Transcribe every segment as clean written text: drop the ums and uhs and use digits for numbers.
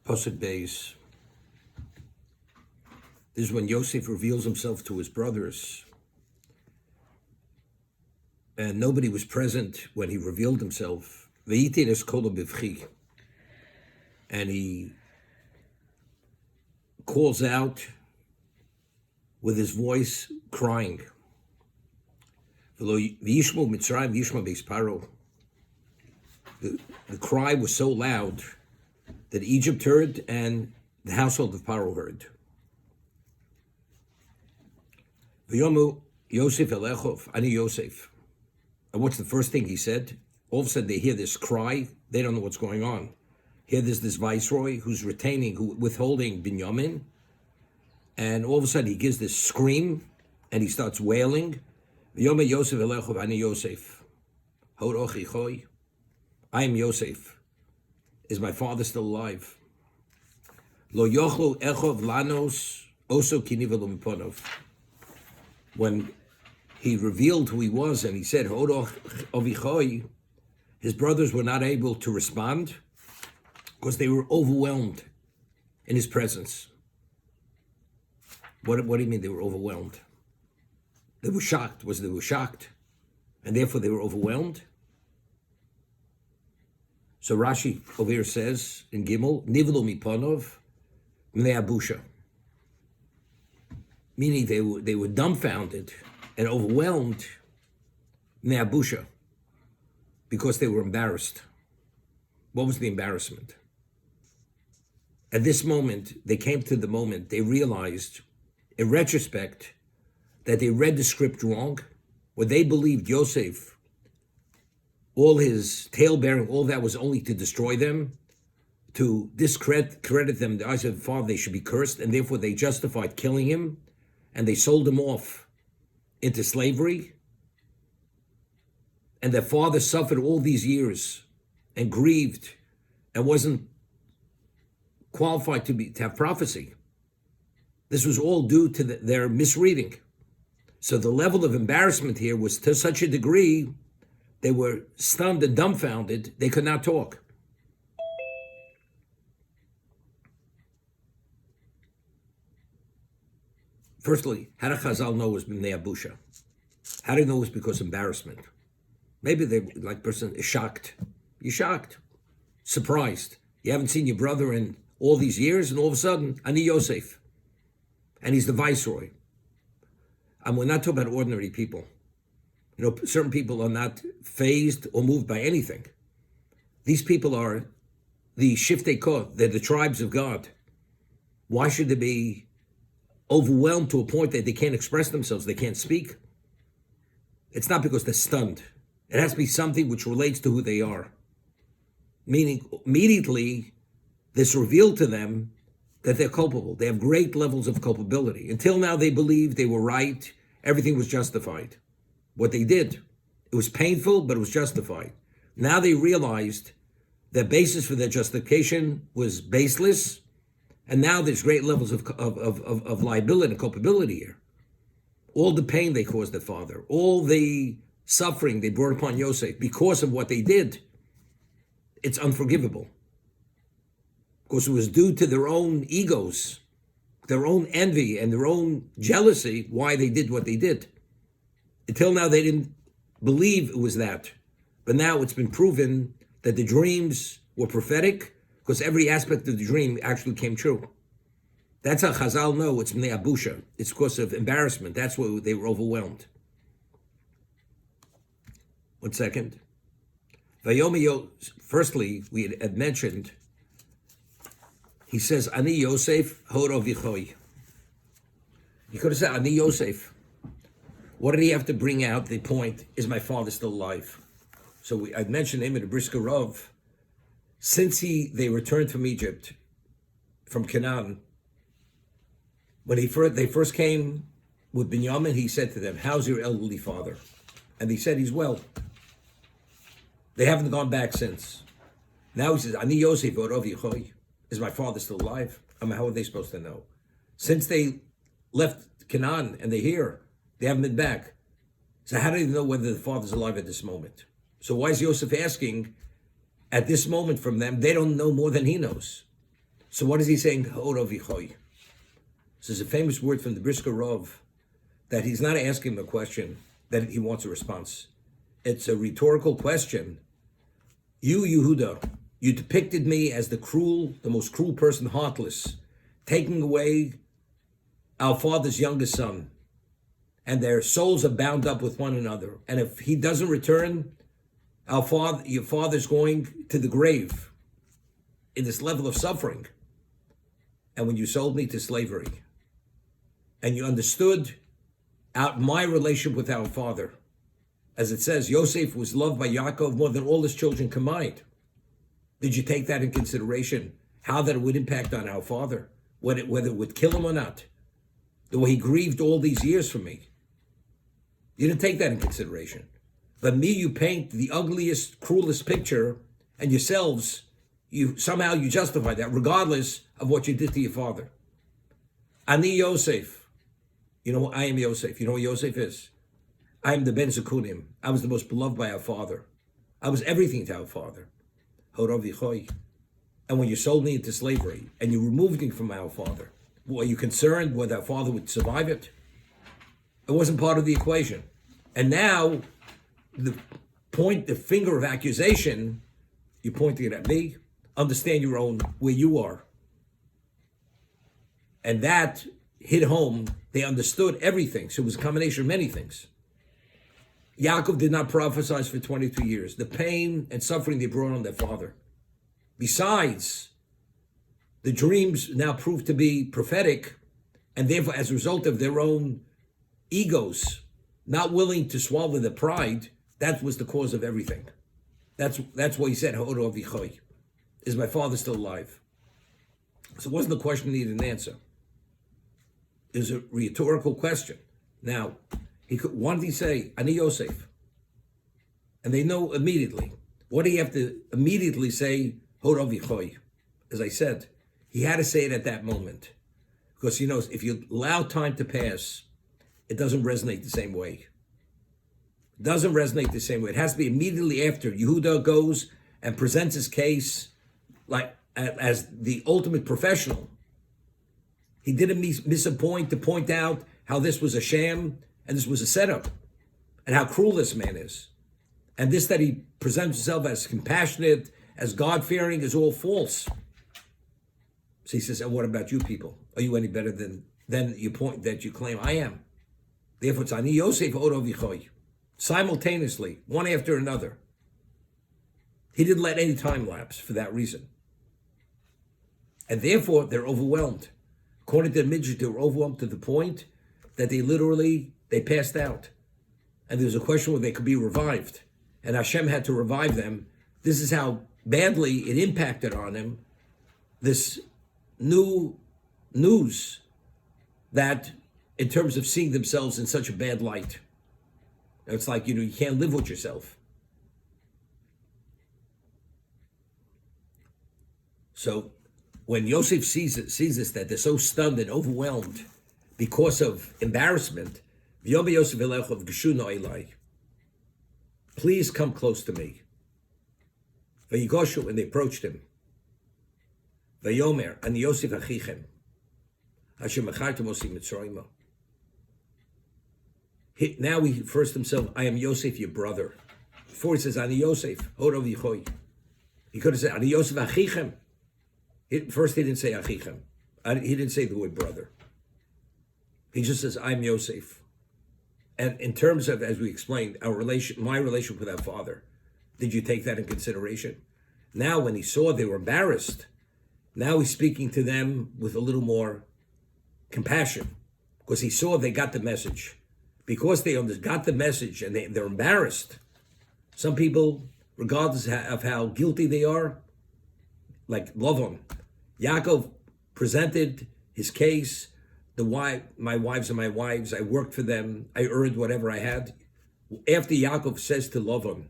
Pasuk Beis. This is when Yosef reveals himself to his brothers. And nobody was present when he revealed himself. V'yitin es kol bivchi. And he calls out with his voice, crying. V'yishmo Mitzrayim v'yishmo beis Paro. The cry was so loud that Egypt heard and the household of Paro heard. V'yomu Yosef elechov, ani Yosef. And what's the first thing he said? All of a sudden they hear this cry. They don't know what's going on. Here there's this viceroy who's withholding Binyamin. And all of a sudden he gives this scream and he starts wailing. V'yomu Yosef elechov, ani Yosef. Hod ochi choy. I am Yosef. Is my father still alive? Lo yochlu echov lanos oso kinivelu miponov. When he revealed who he was and he said, Hod ovichoi, his brothers were not able to respond because they were overwhelmed in his presence. What do you mean they were overwhelmed? They were shocked. They were shocked, and therefore they were overwhelmed? So Rashi over here says in Gimel, Nivlu miponov mneabusha. Meaning they were dumbfounded and overwhelmed mneabusha because they were embarrassed. What was the embarrassment? At this moment, they came to the moment, they realized, in retrospect, that they read the script wrong. What they believed Yosef, all his tale-bearing, all that was only to destroy them, to discredit them in the eyes of the father. They should be cursed, and therefore they justified killing him, and they sold him off into slavery. And their father suffered all these years and grieved and wasn't qualified to have prophecy. This was all due to their misreading. So the level of embarrassment here was to such a degree they were stunned and dumbfounded. They could not talk. Firstly, how did Chazal know it was B'nei Abusha? How do you know it was because of embarrassment? Maybe person is shocked. You're shocked, surprised. You haven't seen your brother in all these years, and all of a sudden, Ani Yosef. And he's the viceroy. And we're not talking about ordinary people. You know, certain people are not fazed or moved by anything. These people are the Shiftei Koh. They're the tribes of God. Why should they be overwhelmed to a point that they can't express themselves, they can't speak? It's not because they're stunned. It has to be something which relates to who they are. Meaning, immediately, this revealed to them that they're culpable. They have great levels of culpability. Until now, they believed they were right. Everything was justified. What they did, it was painful, but it was justified. Now they realized the basis for their justification was baseless, and now there's great levels of liability and culpability here. All the pain they caused their father, all the suffering they brought upon Yosef because of what they did, it's unforgivable. Because it was due to their own egos, their own envy and their own jealousy why they did what they did. Until now, they didn't believe it was that. But now it's been proven that the dreams were prophetic because every aspect of the dream actually came true. That's how Chazal know it's Bnei Abusha. It's because of embarrassment. That's why they were overwhelmed. 1 second. Firstly, we had mentioned, he says, Ani Yosef, Hod ovichoi. He could have said, Ani Yosef. What did he have to bring out? The point, is my father still alive? So I mentioned him in the Brisker Rav. Since they returned from Egypt, from Canaan, when they first came with Binyamin, he said to them, how's your elderly father? And they said, he's well. They haven't gone back since. Now he says, Ani Yosef, Hod ovichoi. Is my father still alive? How are they supposed to know? Since they left Canaan and they're here, they haven't been back. So how do they know whether the father's alive at this moment? So why is Yosef asking at this moment from them? They don't know more than he knows. So what is he saying? Ha'orov yichoy. This is a famous word from the Brisker Rov, that he's not asking a question, that he wants a response. It's a rhetorical question. You, Yehuda, you depicted me as the most cruel person, heartless, taking away our father's youngest son, and their souls are bound up with one another. And if he doesn't return, your father's going to the grave in this level of suffering. And when you sold me to slavery, and you understood out my relationship with our father, as it says, Yosef was loved by Yaakov more than all his children combined. Did you take that in consideration? How that it would impact on our father, whether it would kill him or not? The way he grieved all these years for me. You didn't take that in consideration. But me, you paint the ugliest, cruelest picture, and yourselves, you justify that, regardless of what you did to your father. Ani Yosef. You know, I am Yosef. You know what Yosef is? I am the Ben Zekunim. I was the most beloved by our father. I was everything to our father. Horov yichoy. And when you sold me into slavery and you removed me from our father, were you concerned whether our father would survive it? It wasn't part of the equation. And now, the finger of accusation, you're pointing it at me. Understand your own, where you are. And that hit home. They understood everything. So it was a combination of many things. Yaakov did not prophesy for 22 years. The pain and suffering they brought on their father. Besides, the dreams now proved to be prophetic, and therefore, as a result of their own egos, not willing to swallow their pride, that was the cause of everything. That's why he said, Ha'orov yichoy. Is my father still alive? So it wasn't a question he needed an answer. It was a rhetorical question. Now, why did he say, Ani Yosef? And they know immediately. What do you have to immediately say, Ha'orov yichoy? As I said, he had to say it at that moment. Because he knows if you allow time to pass, it doesn't resonate the same way. It doesn't resonate the same way. It has to be immediately after Yehuda goes and presents his case like as the ultimate professional. He didn't miss a point to point out how this was a sham and this was a setup and how cruel this man is. And this that he presents himself as compassionate, as God-fearing, is all false. So he says, and what about you people? Are you any better than you point that you claim I am? Therefore, it's Ani Yosef Ha'orov yichoy. Simultaneously, one after another. He didn't let any time lapse for that reason. And therefore, they're overwhelmed. According to the Midrash, they were overwhelmed to the point that they passed out. And there was a question whether they could be revived. And Hashem had to revive them. This is how badly it impacted on him, this new news that in terms of seeing themselves in such a bad light. It's like, you can't live with yourself. So when Yosef sees this, that they're so stunned and overwhelmed because of embarrassment, please come close to me. Vayigoshu, and they approached him. Vayomer, ani Yosef achichem, asher machartem osi mitzrayim. Now he refers to himself, I am Yosef, your brother. Before he says, Ani Yosef, Ha'orov yichoy. He could have said, Ani Yosef achichem. First he didn't say achichem. He didn't say the word brother. He just says, I'm Yosef. And in terms of, as we explained, my relationship with our father, did you take that in consideration? Now when he saw they were embarrassed, now he's speaking to them with a little more compassion, because he saw they got the message. Because they got the message and they're embarrassed. Some people, regardless of how guilty they are, like Lavan, Yaakov presented his case. My wives are my wives. I worked for them. I earned whatever I had. After Yaakov says to Lavan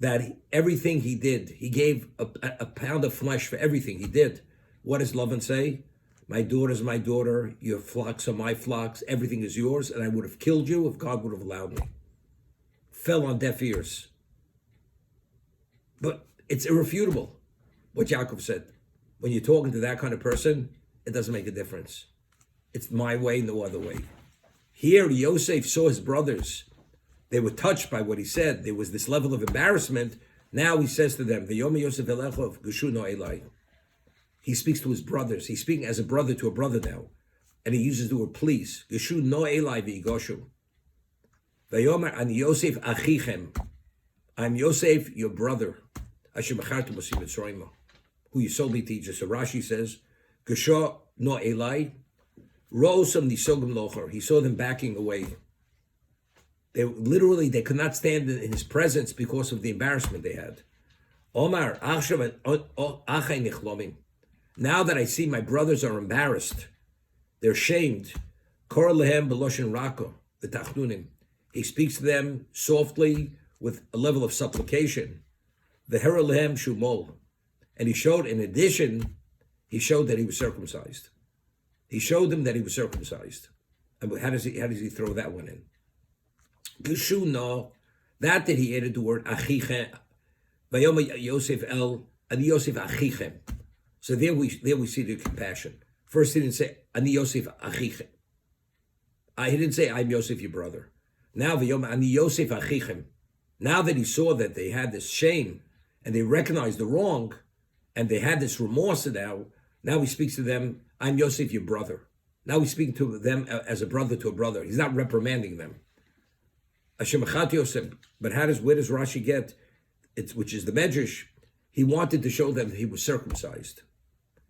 that everything he did, he gave a pound of flesh for everything he did. What does Lavan say? My daughter's my daughter, your flocks are my flocks, everything is yours, and I would have killed you if God would have allowed me. Fell on deaf ears. But it's irrefutable what Yaakov said. When you're talking to that kind of person, it doesn't make a difference. It's my way, no other way. Here, Yosef saw his brothers. They were touched by what he said. There was this level of embarrassment. Now he says to them, "V'yomer Yosef elechov gushu no Eli." He speaks to his brothers. He's speaking as a brother to a brother now. And he uses the word please. Gushu no Eli v'yigoshu. V'yomer ani Yosef achichem. I'm Yosef, your brother. Asher b'chartem osim Mitzrayim, who you sold me to Egypt. So Rashi says, Gushu no Eli. Rosam nisogim locher. He saw them backing away. They could not stand in his presence because of the embarrassment they had. Omar, now that I see my brothers are embarrassed, they're shamed. He speaks to them softly with a level of supplication. And he showed, in addition, he showed that he was circumcised. He showed them that he was circumcised. And how does he throw that one in? Gushu no, that he added the word achichem. Vayom Yosef el ani Yosef achichem. So there we see the compassion. First he didn't say ani Yosef achichem. He didn't say I'm Yosef your brother. Now vayom ani Yosef achichem. Now that he saw that they had this shame and they recognized the wrong and they had this remorse now he speaks to them, I'm Yosef your brother. Now he's speaking to them as a brother to a brother. He's not reprimanding them. But where does Rashi get it, which is the Medrash? He wanted to show them that he was circumcised.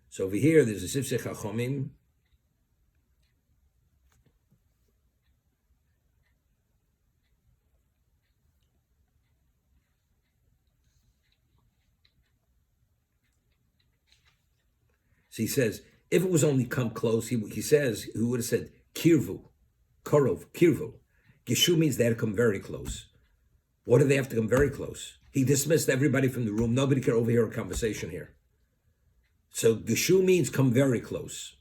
So over here, there's a Sifsei Chachomim. So he says, if it was only come close, he says, he would have said, kirvu, korov, kirvu. Geshu means they had to come very close. What do they have to come very close? He dismissed everybody from the room. Nobody can overhear a conversation here. So Geshu means come very close.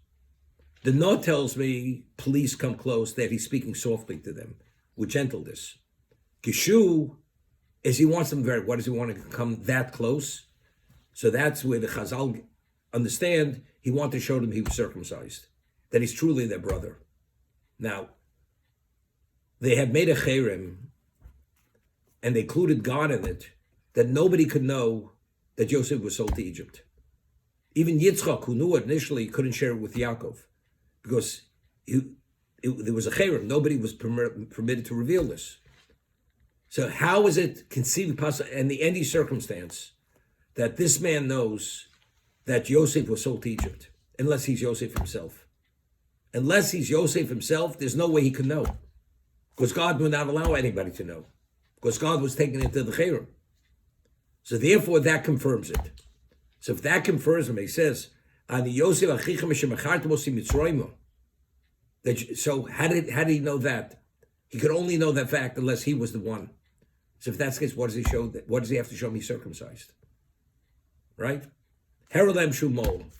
The note tells me, please come close, that he's speaking softly to them with gentleness. Geshu is he wants them what does he want to come that close? So that's where the Chazal understand he wanted to show them he was circumcised, that he's truly their brother. Now, they had made a cherem, and they included God in it, that nobody could know that Joseph was sold to Egypt. Even Yitzchak, who knew it initially, couldn't share it with Yaakov, because there was a cherem. Nobody was permitted to reveal this. So how is it conceived possible, in the any circumstance, that this man knows that Yosef was sold to Egypt, unless he's Yosef himself? Unless he's Yosef himself, there's no way he could know. Because God would not allow anybody to know. Because God was taking it to the cherem. So therefore, that confirms it. So if that confirms him, he says, "Ani Yosef achichem asher machartem osim Mitzrayim." So how did he know that? He could only know that fact unless he was the one. So if that's the case, what does he show? What does he have to show me circumcised? Right? Herolem Shumol.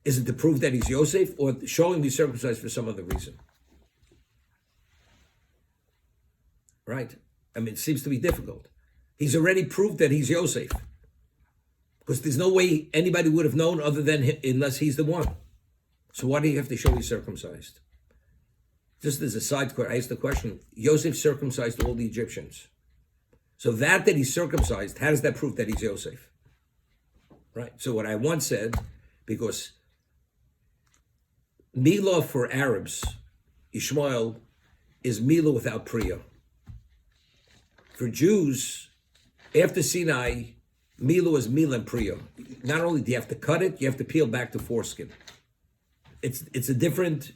Is it to prove that he's Yosef, or showing me circumcised for some other reason? Right? I mean, it seems to be difficult. He's already proved that he's Yosef. Because there's no way anybody would have known other than him, unless he's the one. So why do you have to show he's circumcised? Just as a side question, I asked the question, Yosef circumcised all the Egyptians. So that he's circumcised, how does that prove that he's Yosef? Right? So what I once said, because Milah for Arabs, Ishmael, is Milah without Priya. For Jews, after Sinai, Milah is Milah and Priya. Not only do you have to cut it, you have to peel back the foreskin. It's a different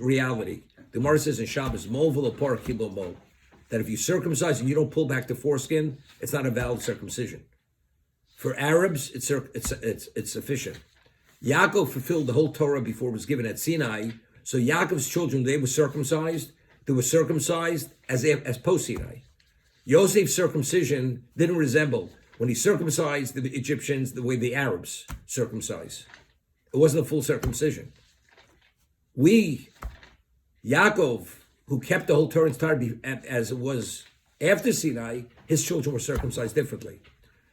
reality. The Gemara says in Shabbos, Mo v'lo par kilo mo, that if you circumcise and you don't pull back the foreskin, it's not a valid circumcision. For Arabs, it's sufficient. Yaakov fulfilled the whole Torah before it was given at Sinai. So Yaakov's children, they were circumcised as post Sinai. Yosef's circumcision didn't resemble when he circumcised the Egyptians the way the Arabs circumcise. It wasn't a full circumcision. Yaakov, who kept the whole Torah entirely as it was after Sinai, his children were circumcised differently.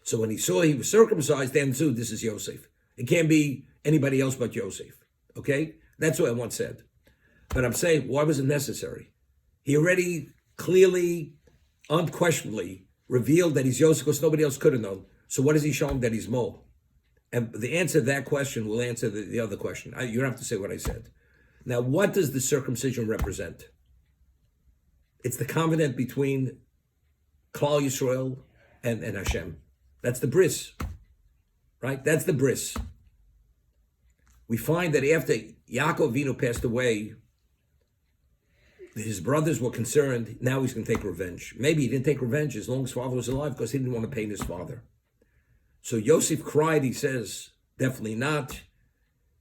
So when he saw he was circumcised, they understood this is Yosef. It can't be anybody else but Yosef. Okay? That's what I once said. But I'm saying, why was it necessary? He already clearly, unquestionably revealed that he's Yosef because nobody else could have known. So what does he show him that he's Mo? And the answer to that question will answer the other question. You don't have to say what I said. Now, what does the circumcision represent? It's the covenant between Klal Yisrael and Hashem. That's the bris, right? That's the bris. We find that after Yaakov Avinu passed away, his brothers were concerned, now he's going to take revenge. Maybe he didn't take revenge as long as his father was alive because he didn't want to pain his father. So Yosef cried, he says, definitely not.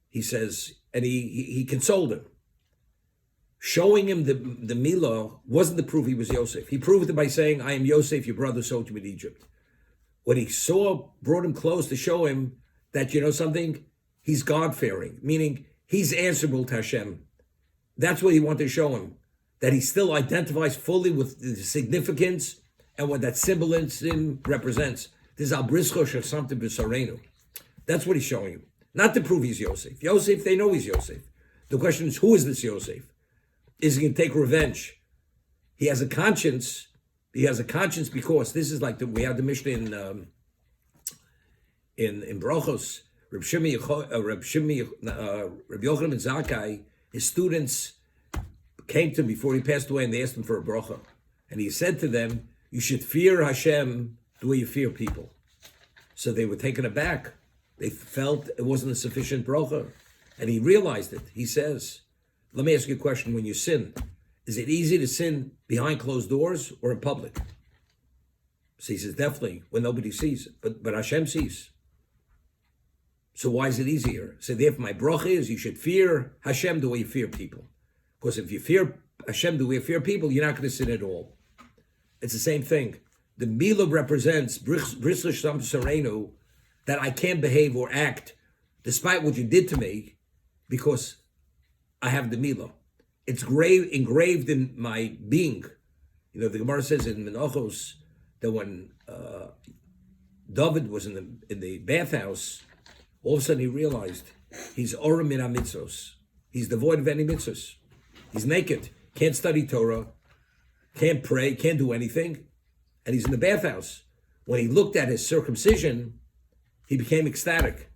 He says, and he consoled him. Showing him the Milah wasn't the proof he was Yosef. He proved it by saying, I am Yosef, your brother sold you in Egypt. What he saw brought him close to show him that, you know something, he's God-fearing, meaning he's answerable to Hashem. That's what he wanted to show him, that he still identifies fully with the significance and what that symbolism represents. This is al-brischo shesamtem b'sarenu. That's what he's showing him. Not to prove he's Yosef. Yosef, they know he's Yosef. The question is, who is this Yosef? Is he going to take revenge? He has a conscience. He has a conscience because this is like we had the Mishnah in Brochos. Reb Yochanan ben Zakkai, his students came to him before he passed away and they asked him for a bracha. And he said to them, you should fear Hashem the way you fear people. So they were taken aback. They felt it wasn't a sufficient bracha. And he realized it. He says, let me ask you a question. When you sin, is it easy to sin behind closed doors or in public? So he says, definitely, when nobody sees. But Hashem sees. So why is it easier? So therefore, my bracha is you should fear Hashem the way you fear people. Because if you fear Hashem the way you fear people, you're not going to sin at all. It's the same thing. The Milah represents Brislish Sam Sereno, that I can't behave or act despite what you did to me because I have the Milah. It's engraved in my being. You know, the Gemara says in Menachos that when David was in the bathhouse, all of a sudden he realized he's Orah min ha-mitzvos. He's devoid of any mitzvos. He's naked, can't study Torah, can't pray, can't do anything, and he's in the bathhouse. When he looked at his circumcision, he became ecstatic.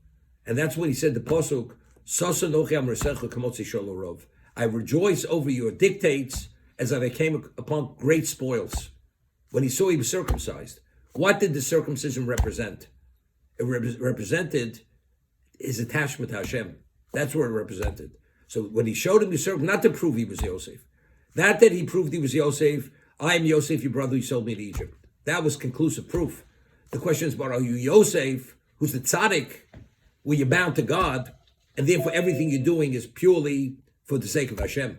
And that's when he said the Pasuk, Sasa nochi amresecha kamotzi sholorov. I rejoice over your dictates as I came upon great spoils. When he saw he was circumcised, what did the circumcision represent? It represented his attachment to Hashem. That's what it represented. So when he showed him the circumcision, not to prove he was Yosef, not that he proved he was Yosef, I am Yosef, your brother who sold me to Egypt. That was conclusive proof. The question is about, are you Yosef, who's the tzaddik, where you're bound to God, and therefore everything you're doing is purely for the sake of Hashem?